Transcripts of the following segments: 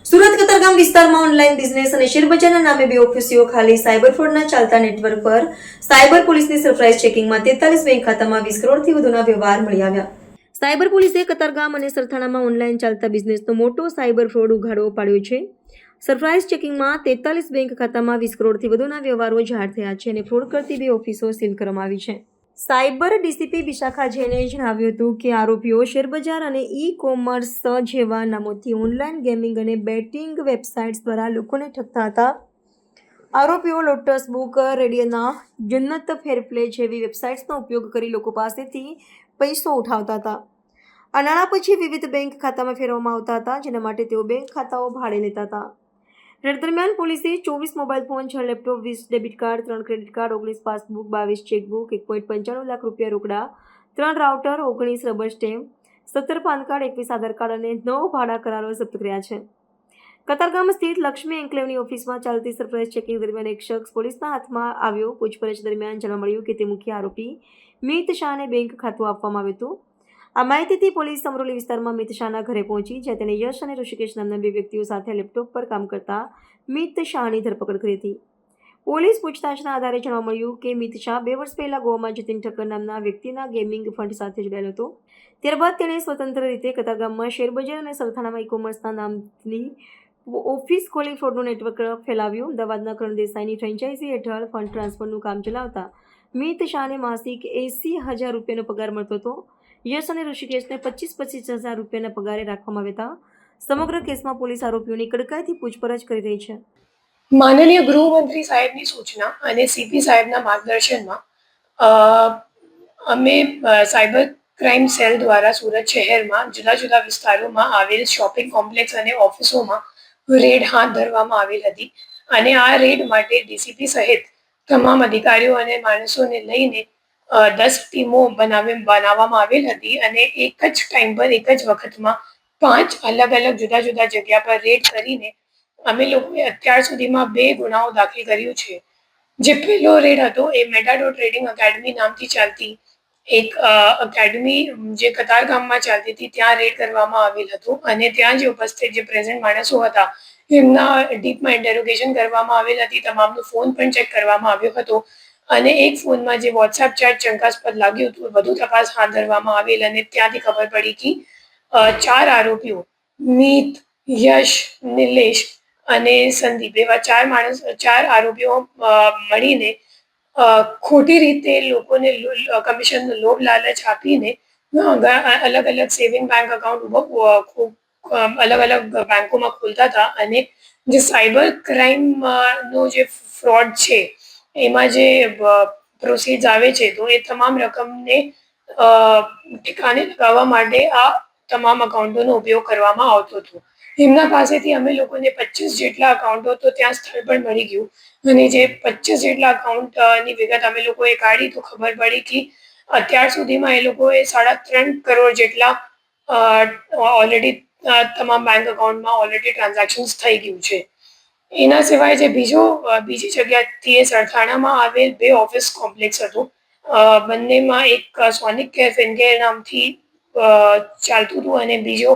સુરત કતારગામ વિસ્તારમાં online business અને શેરબજારના નામે બે ઓફિસો ખાલી સાયબર ફ્રોડના ચાલતા નેટવર્ક પર સાયબર પોલીસની સરપ્રાઇઝ ચેકિંગમાં 43 બેંક ખાતામાં 20 કરોડથી વધુના વ્યવહાર મળી આવ્યા. સાયબર પોલીસે કતારગામ અને સરથાણામાં ઓનલાઈન ચાલતા બિઝનેસનો મોટો સાયબર ફ્રોડ ઉઘાડો પાડ્યો છે. સરપ્રાઇઝ ચેકિંગમાં 43 બેંક ખાતામાં 20 કરોડથી વધુના વ્યવહારો જાહેર થયા છે અને ફ્રોડ કરતી બે ઓફિસો સીલ કરવામાં આવી છે. સાયબર ડીસીપી વિશાખા જૈને જણાવ્યું હતું કે આરોપીઓ શેરબજાર અને ઈ-કોમર્સ જેવા નામોથી ઓનલાઈન ગેમિંગ અને બેટિંગ વેબસાઇટ્સ દ્વારા લોકોને ઠગતા હતા. આરોપીઓ લોટસ બુક, રેડિયના, જન્નત ફેરપ્લે જેવી વેબસાઇટ્સનો ઉપયોગ કરી લોકો પાસેથી પૈસો ઉઠાવતા હતા. આ નાણાં પછી વિવિધ બેંક ખાતામાં ફેરવવામાં આવતા હતા, જેના માટે તેઓ બેંક ખાતાઓ ભાડે લેતા હતા. રેડ દરમિયાન પોલીસે 24 mobile phone, 6 laptop, 20 debit card, 3 credit card, 19 passbook, 22 chequebook, 1.95 lakh રૂપિયા રોકડા, 3 router, 19 rubber stamp, 17 PAN card, 21 આધાર કાર્ડ અને 9 ભાડા કરારો જપ્ત કર્યા છે. કતારગામ સ્થિત લક્ષ્મી એન્કલેવની ઓફિસમાં ચાલતી સરપ્રાઇઝ ચેકિંગ દરમિયાન એક શખ્સ પોલીસના હાથમાં આવ્યો. પૂછપરછ દરમિયાન જાણવા મળ્યું કે તે મુખ્ય આરોપી મિત શાહને બેંક ખાતું આપવામાં આવ્યું હતું. આ માહિતીથી પોલીસ અમરોલી વિસ્તારમાં મિત શાહના ઘરે પહોંચી, જ્યાં તેને યશ અને ઋષિકેશ નામના બે વ્યક્તિઓ સાથે લેપટોપ પર કામ કરતા મિત શાહની ધરપકડ કરી હતી. પોલીસ પૂછતાછના આધારે જાણવા મળ્યું કે મિત શાહ 2 વર્ષ પહેલા ગોવામાં જતીન ઠક્કર નામના વ્યક્તિના ગેમિંગ ફંડ સાથે જોડાયેલો હતો. ત્યારબાદ તેણે સ્વતંત્ર રીતે કતારગામમાં શેરબજાર અને સરથાણામાં ઈ-કોમર્સના નામની ઓફિસ ખોલી ફ્રોડનું નેટવર્ક ફેલાવ્યું. અમદાવાદના કરણ દેસાઈની ફ્રેન્ચાઇઝી હેઠળ ફંડ ટ્રાન્સફરનું કામ ચલાવતા મિત શાહને માસિક 80,000 રૂપિયાનો પગાર મળતો હતો. યશ અને ઋષિકેશને 25,000 રૂપિયાના પગારે રાખવામાં આવ્યા હતા. સમગ્ર કેસમાં પોલીસ આરોપીઓની કડકાઈથી પૂછપરછ કરી રહી છે. માનનીય ગૃહમંત્રી સાહેબની સૂચના અને સીપી સાહેબના માર્ગદર્શનમાં અમે સાયબર ક્રાઇમ સેલ દ્વારા સુરત શહેરમાં જુદા જુદા વિસ્તારોમાં આવેલ શોપિંગ કોમ્પ્લેક્સ અને ઓફિસોમાં રેડ હાથ ધરવામાં આવેલ હતી અને આ રેડ માટે ડીસીપી સહિત તમામ અધિકારીઓ અને માણસોને લઈને 10 ટીમો બનાવવામાં આવેલ હતી અને એક જ ટાઈમ પર એક જ વખતમાં 5 અલગ અલગ જુદા જુદા જગ્યા પર રેડ કરીને અમે લોકોએ અત્યાર સુધીમાં 2 ગુનાઓ દાખલ કર્યું છે. જે પહેલો રેડ હતો એ મેટાડો ટ્રેડિંગ એકેડમી નામથી ચાલતી એક એકેડમી જે કતારગામમાં ચાલતી હતી, ત્યાં રેડ કરવામાં આવેલ હતું અને ત્યાં જે ઉપસ્થિત જે પ્રેઝન્ટ માણસો હતા એમના ડીપમાં ઇન્ટેરોગેશન કરવામાં આવેલ હતી. તમામનો ફોન પણ ચેક કરવામાં આવ્યો હતો અને એક ફોનમાં જે વોટ્સએપ ચેટ શંકાસ્પદ લાગ્યું હતું વધુ તપાસ હાથ ધરવામાં આવેલ અને ત્યાંથી ખબર પડી કે 4 આરોપીઓ મિત, યશ, નિલેશ અને સંદીપ એવા 4 આરોપીઓ મળીને ખોટી રીતે લોકોને કમિશનનો લોભ લાલચ આપીને અલગ અલગ સેવિંગ બેંક અકાઉન્ટ અલગ અલગ બેંકોમાં ખોલતા હતા અને જે સાયબર ક્રાઇમનો જે ફ્રોડ છે એમાં જે પ્રોસીડ્સ આવે છે તો એ તમામ રકમને ઠેકાણે લગાવવા માટે આ તમામ અકાઉન્ટોનો ઉપયોગ કરવામાં આવતો હતો. એમના પાસેથી અમે લોકોને 25 જેટલા અકાઉન્ટો તો ત્યાં સ્થળ પર મળી ગયું અને જે 25 જેટલા અકાઉન્ટની વિગત અમે લોકોએ કાઢી તો ખબર પડી કે અત્યાર સુધીમાં એ લોકોએ 3.5 કરોડ જેટલા ઓલરેડી તમામ બેંક અકાઉન્ટમાં ઓલરેડી ટ્રાન્ઝેક્શન્સ થઈ ગયું છે. એના સિવાય જે બીજી જગ્યાથી એ સરથાણામાં આવેલ 2 ઓફિસ કોમ્પ્લેક્સ હતું. બંનેમાં એક સોનિક કેર ફિનકેર નામથી ચાલતું હતું અને બીજો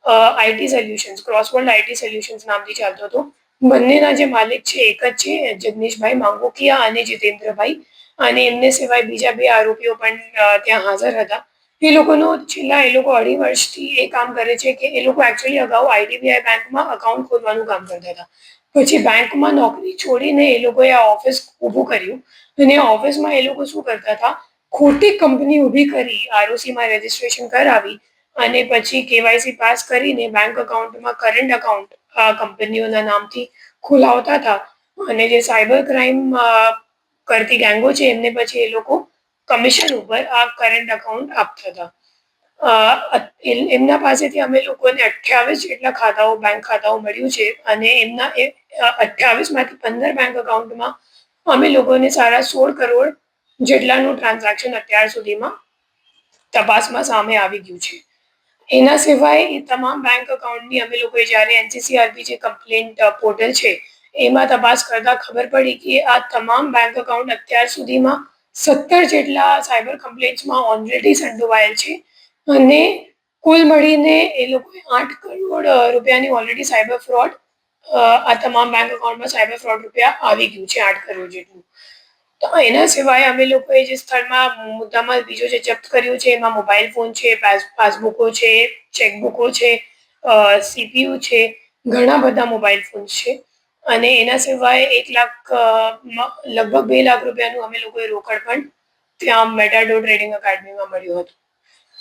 આઈટી સોલ્યુશન્સ, ક્રોસવર્લ્ડ આઈટી સોલ્યુશન્સ નામથી ચાલતો હતો. બંનેના જે માલિક છે એક જ છે, જગદીશભાઈ માંગોકિયા અને જીતેન્દ્રભાઈ, અને એમને સિવાય બીજા 2 આરોપીઓ પણ ત્યાં હાજર હતા. એ લોકો 2.5 વર્ષથી એ કામ કરે છે કે એ લોકો એકચ્યુઅલી અગાઉ આઈડીબીઆઈ બેંકમાં અકાઉન્ટ ખોલવાનું કામ કરતા હતા. પછી બેંકમાં નોકરી છોડીને એ લોકોએ આ ઓફિસ ઊભું કર્યું અને આ ઓફિસમાં એ લોકો શું કરતા હતા, ખોટી કંપની ઊભી કરી, આરઓસીમાં રજીસ્ટ્રેશન કરાવી અને પછી કેવાયસી પાસ કરીને બેંક અકાઉન્ટમાં કરંટ અકાઉન્ટ કંપનીઓના નામથી ખોલાવતા હતા અને જે સાયબર ક્રાઇમ કરતી ગેંગો છે એમને પછી એ લોકો કમિશન ઉપર આ કરંટ અકાઉન્ટ આપતા હતા. એમના પાસેથી અમે લોકોને 28 જેટલા ખાતાઓ, બેંક ખાતાઓ મળ્યું છે અને એમના 28માંથી 15 બેંક અકાઉન્ટમાં અમે લોકોને 16.5 કરોડ જેટલાનું ટ્રાન્ઝેક્શન અત્યાર સુધીમાં તપાસમાં સામે આવી ગયું છે. એના સિવાય એ તમામ બેંક અકાઉન્ટની અમે લોકોએ જ્યારે એનસીસીઆરબી જે કમ્પ્લેન્ટ પોર્ટલ છે એમાં તપાસ કરતા ખબર પડી કે આ તમામ બેંક અકાઉન્ટ અત્યાર સુધીમાં 17 જેટલા સાયબર કમ્પ્લેન્ટ્સમાં ઓલરેડી સંડોવાયેલ છે અને કુલ મળીને એ લોકોએ 8 કરોડ રૂપિયાની ઓલરેડી સાયબર ફ્રોડ આ તમામ બેંક એકાઉન્ટમાં સાયબર ફ્રોડ રૂપિયા આવી ગયું છે 8 કરોડ જેટલું. તો એના સિવાય અમે લોકોએ જે સ્થળમાં મુદ્દામાલ બીજો જે જપ્ત કર્યો છે એમાં મોબાઈલ ફોન છે, પાસબુકો છે, ચેકબુકો છે, સીપીયુ છે, ઘણા બધા મોબાઈલ ફોન છે. અને એના સિવાય 1 લાખ લગભગ 2 લાખ રૂપિયાનું અમે લોકોએ રોકડ પણ ત્યાં મેટાડોર ટ્રેડિંગ એકેડમીમાં મળ્યું હતું.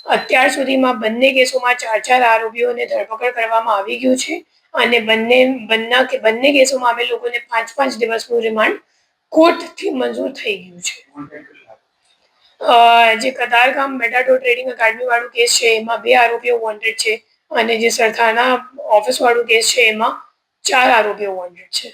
અત્યાર સુધીમાં બંને કેસોમાં 4 આરોપીઓને ધરપકડ કરવામાં આવી ગયું છે અને બંને કેસોમાં અમે લોકોને 5 દિવસનું રિમાન્ડ કોર્ટથી મંજૂર થઈ ગયું છે. જે કતારગામ મેટાડોર ટ્રેડિંગ એકેડમી વાળું કેસ છે એમાં 2 આરોપીઓ વોન્ટેડ છે અને જે સરથાના ઓફિસ વાળું કેસ છે એમાં 4 આરોપીઓ વોન્ટેડ છે.